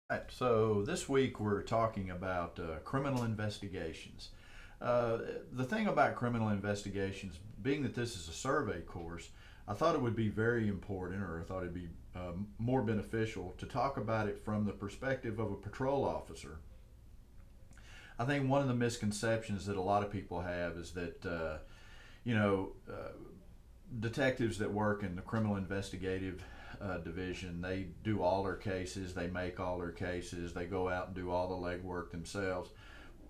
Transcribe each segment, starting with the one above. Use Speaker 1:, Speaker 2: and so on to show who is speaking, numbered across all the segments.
Speaker 1: Right, so this week we're talking about criminal investigations. Uh, the thing about criminal investigations, being that this is a survey course, I thought it would be very important, or I thought it'd be more beneficial to talk about it from the perspective of a patrol officer. I think one of the misconceptions that a lot of people have is that, you know, detectives that work in the criminal investigative division, they do all their cases, they make all their cases, they go out and do all the legwork themselves.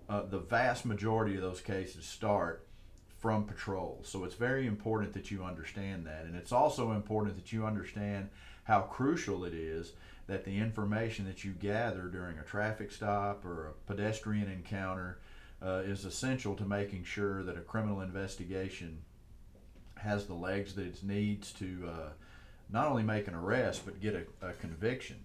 Speaker 1: The vast majority of those cases start from patrol. So it's very important that you understand that. And it's also important that you understand how crucial it is that the information that you gather during a traffic stop or a pedestrian encounter is essential to making sure that a criminal investigation has the legs that it needs to not only make an arrest but get a conviction.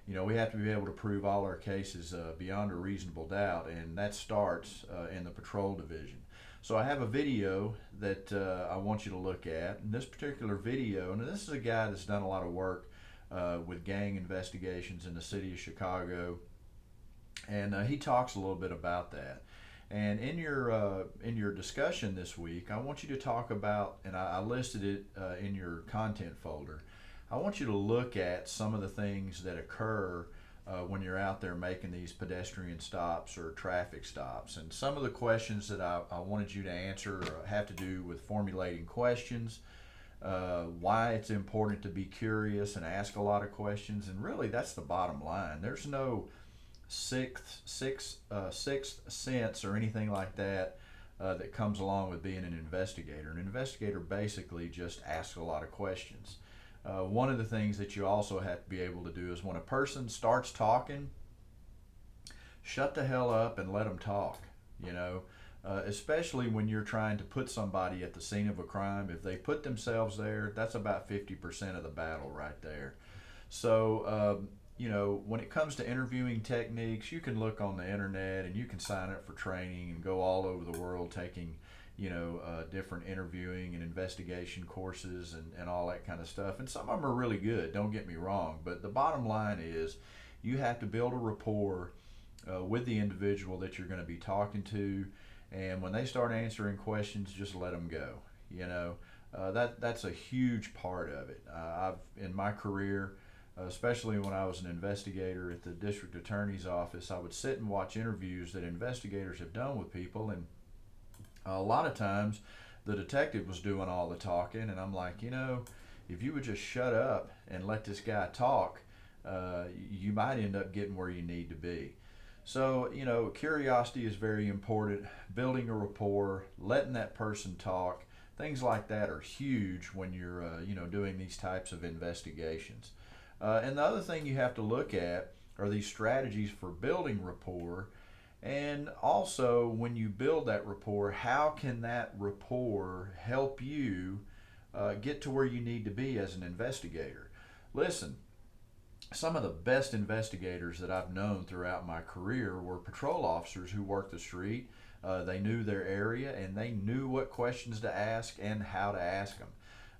Speaker 1: We have to be able to prove all our cases beyond a reasonable doubt, and that starts in the patrol division. So I have a video that I want you to look at. And this particular video, and this is a guy that's done a lot of work with gang investigations in the city of Chicago, and he talks a little bit about that. And in your discussion this week, I want you to talk about, and I listed it in your content folder. I want you to look at some of the things that occur when you're out there making these pedestrian stops or traffic stops. And some of the questions that I wanted you to answer have to do with formulating questions, why it's important to be curious and ask a lot of questions. And really, that's the bottom line. There's no sixth sense or anything like that that comes along with being an investigator. An investigator basically just asks a lot of questions. One of the things that you also have to be able to do is when a person starts talking, shut the hell up and let them talk. You know, Especially when you're trying to put somebody at the scene of a crime. If they put themselves there, that's about 50% of the battle right there. So, when it comes to interviewing techniques, you can look on the internet and you can sign up for training and go all over the world taking, different interviewing and investigation courses and all that kind of stuff. And some of them are really good, don't get me wrong. But the bottom line is you have to build a rapport with the individual that you're going to be talking to. And when they start answering questions, just let them go. That's a huge part of it. I've in my career, especially when I was an investigator at the district attorney's office, I would sit and watch interviews that investigators have done with people, and a lot of times the detective was doing all the talking, and I'm like, if you would just shut up and let this guy talk, you might end up getting where you need to be. So, curiosity is very important. Building a rapport, letting that person talk, things like that are huge when you're, doing these types of investigations. And the other thing you have to look at are these strategies for building rapport. And also, when you build that rapport, how can that rapport help you get to where you need to be as an investigator? Listen, some of the best investigators that I've known throughout my career were patrol officers who worked the street. They knew their area and they knew what questions to ask and how to ask them.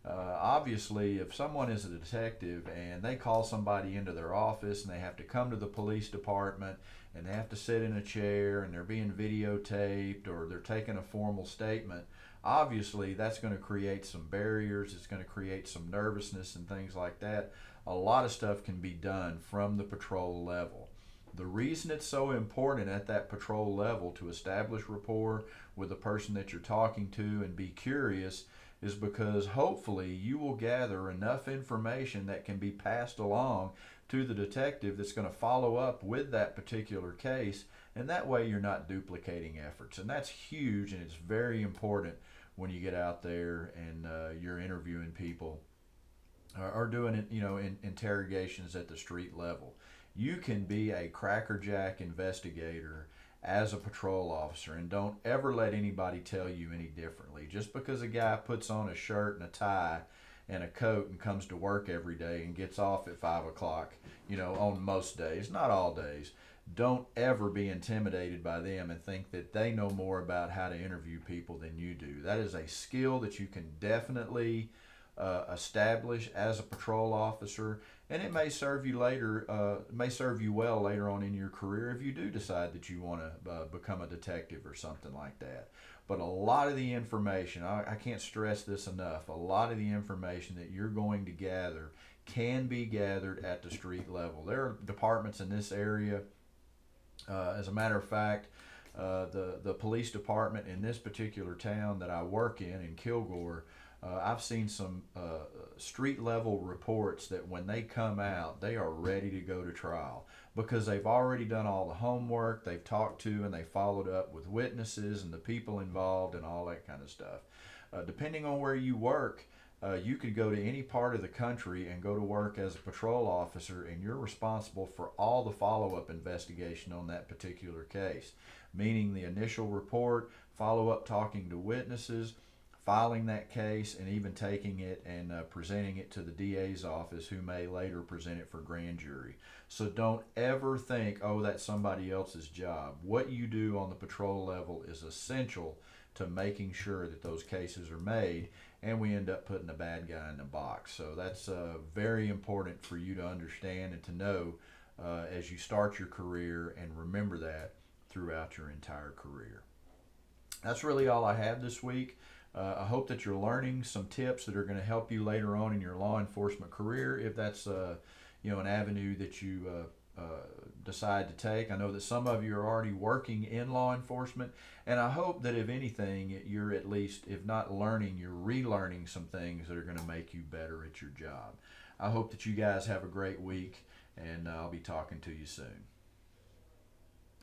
Speaker 1: Obviously, if someone is a detective and they call somebody into their office and they have to come to the police department and they have to sit in a chair and they're being videotaped or they're taking a formal statement, obviously that's going to create some barriers, it's going to create some nervousness and things like that. A lot of stuff can be done from the patrol level. The reason it's so important at that patrol level to establish rapport with the person that you're talking to and be curious is because hopefully you will gather enough information that can be passed along to the detective that's going to follow up with that particular case, and that way you're not duplicating efforts. And that's huge, and it's very important when you get out there and you're interviewing people or doing it, interrogations at the street level. You can be a crackerjack investigator as a patrol officer, and don't ever let anybody tell you any differently. Just because a guy puts on a shirt and a tie and a coat and comes to work every day and gets off at 5 o'clock, on most days, not all days, don't ever be intimidated by them and think that they know more about how to interview people than you do. That is a skill that you can definitely establish as a patrol officer, And it may serve you may serve you well later on in your career if you do decide that you want to become a detective or something like that. But a lot of the information, I can't stress this enough, a lot of the information that you're going to gather can be gathered at the street level. There are departments in this area. As a matter of fact, the police department in this particular town that I work in Kilgore, I've seen some street level reports that when they come out, they are ready to go to trial because they've already done all the homework, they've talked to and they followed up with witnesses and the people involved and all that kind of stuff. Depending on where you work, you could go to any part of the country and go to work as a patrol officer, and you're responsible for all the follow up investigation on that particular case, meaning the initial report, follow up talking to witnesses, filing that case, and even taking it and presenting it to the DA's office, who may later present it for grand jury. So don't ever think, oh, that's somebody else's job. What you do on the patrol level is essential to making sure that those cases are made, and we end up putting the bad guy in the box. So that's very important for you to understand and to know as you start your career, and remember that throughout your entire career. That's really all I have this week. I hope that you're learning some tips that are going to help you later on in your law enforcement career, if that's an avenue that you decide to take. I know that some of you are already working in law enforcement, and I hope that if anything, you're at least, if not learning, you're relearning some things that are going to make you better at your job. I hope that you guys have a great week, and I'll be talking to you soon.